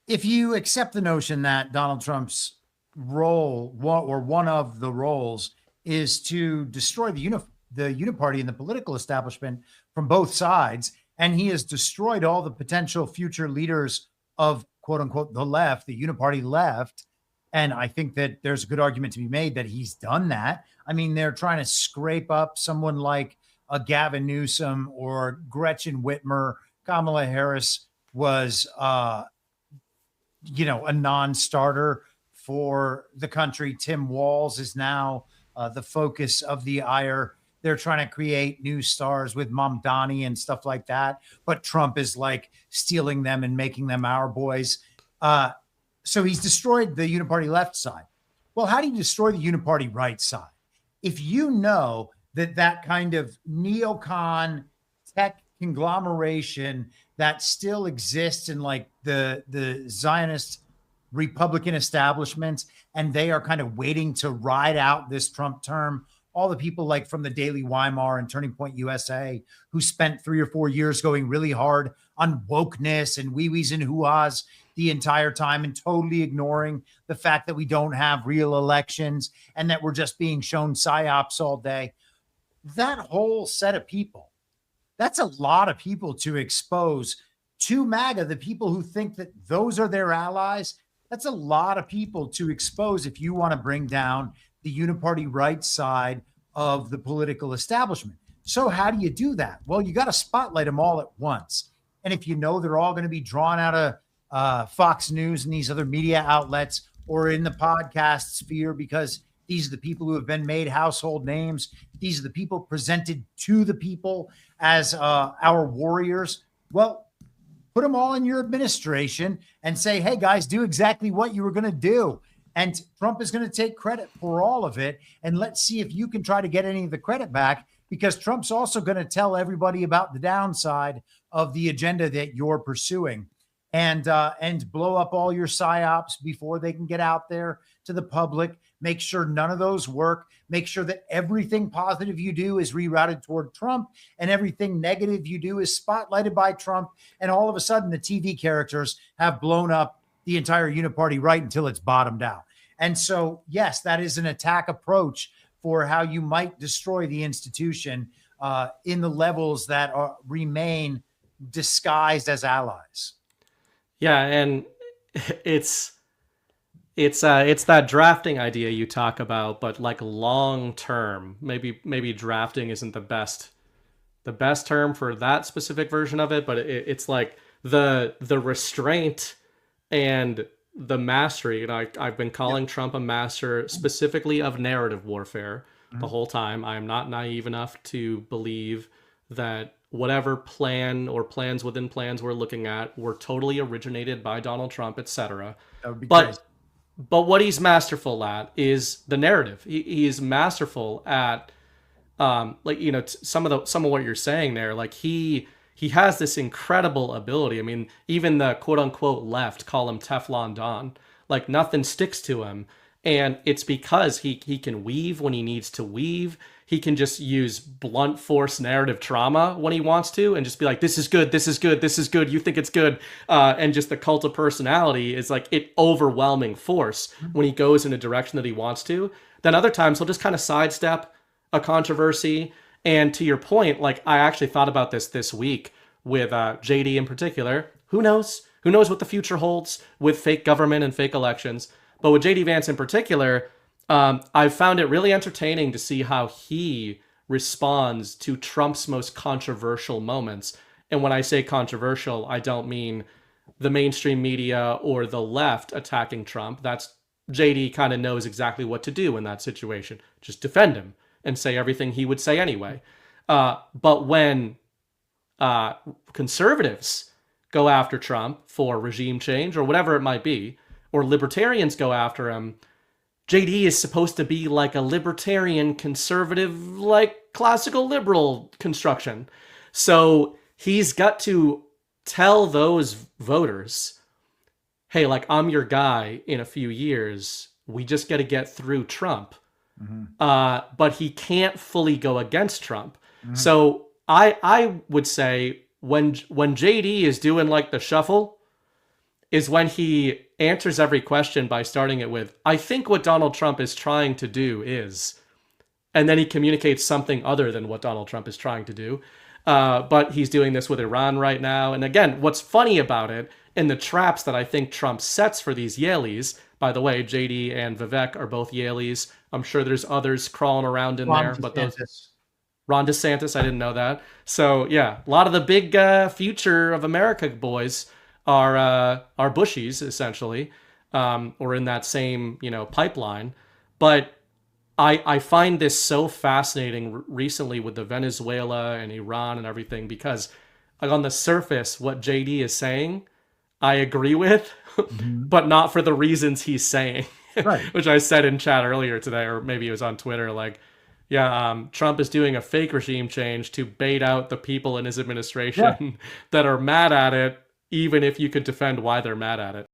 if you accept the notion that Donald Trump's role, or one of the roles, is to destroy the uniparty and the political establishment from both sides, and he has destroyed all the potential future leaders of quote unquote the left, the uniparty left. And I think that there's a good argument to be made that he's done that. I mean, they're trying to scrape up someone like a Gavin Newsom or Gretchen Whitmer. Kamala Harris was a non-starter for the country. Tim Walz is now the focus of the ire. They're trying to create new stars with Mamdani and stuff like that, but Trump is like stealing them and making them our boys. So he's destroyed the uniparty left side. Well, how do you destroy the uniparty right side? If you know that kind of neocon tech conglomeration that still exists in like the Zionist Republican establishments, and they are kind of waiting to ride out this Trump term. All the people like from the Daily Weimar and Turning Point USA who spent 3 or 4 years going really hard on wokeness and wee-wees and hoo-ahs the entire time and totally ignoring the fact that we don't have real elections and that we're just being shown psyops all day. That whole set of people, that's a lot of people to expose to MAGA, the people who think that those are their allies. That's a lot of people to expose if you want to bring down the uniparty right side of the political establishment. So how do you do that? Well, you got to spotlight them all at once. And if you know they're all going to be drawn out of Fox News and these other media outlets or in the podcast sphere, because these are the people who have been made household names. These are the people presented to the people as our warriors. Well, put them all in your administration and say, hey, guys, do exactly what you were going to do. And Trump is going to take credit for all of it. And let's see if you can try to get any of the credit back, because Trump's also going to tell everybody about the downside of the agenda that you're pursuing, and blow up all your psyops before they can get out there to the public. Make sure none of those work. Make sure that everything positive you do is rerouted toward Trump and everything negative you do is spotlighted by Trump. And all of a sudden, the TV characters have blown up the entire uniparty right until it's bottomed out. And so, yes, that is an attack approach for how you might destroy the institution in the levels that remain disguised as allies. Yeah, and it's that drafting idea you talk about, but like long term. Maybe drafting isn't the best term for that specific version of it, but it's like the restraint and the mastery. And I've been calling Trump a master specifically of narrative warfare the whole time. I am not naive enough to believe that whatever plan or plans within plans we're looking at were totally originated by Donald Trump, etc. That would be But crazy. but what he's masterful at is the narrative. He is masterful at some of what you're saying there. Like he has this incredible ability. I mean, even the quote unquote left call him Teflon Don. Like nothing sticks to him. And it's because he can weave when he needs to weave. He can just use blunt force narrative trauma when he wants to and just be like, this is good, this is good, this is good, you think it's good. And just the cult of personality is like it overwhelming force when he goes in a direction that he wants to. Then other times he'll just kind of sidestep a controversy. And to your point, like I actually thought about this week with JD in particular. Who knows? Who knows what the future holds with fake government and fake elections? But with JD Vance in particular, I've found it really entertaining to see how he responds to Trump's most controversial moments. And when I say controversial, I don't mean the mainstream media or the left attacking Trump. That's JD kind of knows exactly what to do in that situation. Just defend him and say everything he would say anyway. But when conservatives go after Trump for regime change or whatever it might be, or libertarians go after him, JD is supposed to be like a libertarian conservative, like classical liberal construction. So he's got to tell those voters, hey, like I'm your guy in a few years. We just got to get through Trump. But he can't fully go against Trump. So I would say when JD is doing like the shuffle, is when he answers every question by starting it with, I think what Donald Trump is trying to do is, and then he communicates something other than what Donald Trump is trying to do. But he's doing this with Iran right now. And again, what's funny about it, and the traps that I think Trump sets for these Yaleys, by the way, JD and Vivek are both Yaleys. I'm sure there's others crawling around in Ron there, but those DeSantis. Ron DeSantis, I didn't know that. So yeah, a lot of the big future of America boys are Bushies essentially, or in that same pipeline. But I find this so fascinating recently with the Venezuela and Iran and everything because, like, on the surface, what JD is saying, I agree with, Mhm. but not for the reasons he's saying, Right. which I said in chat earlier today, or maybe it was on Twitter. Like, yeah, Trump is doing a fake regime change to bait out the people in his administration Yeah. that are mad at it, even if you could defend why they're mad at it.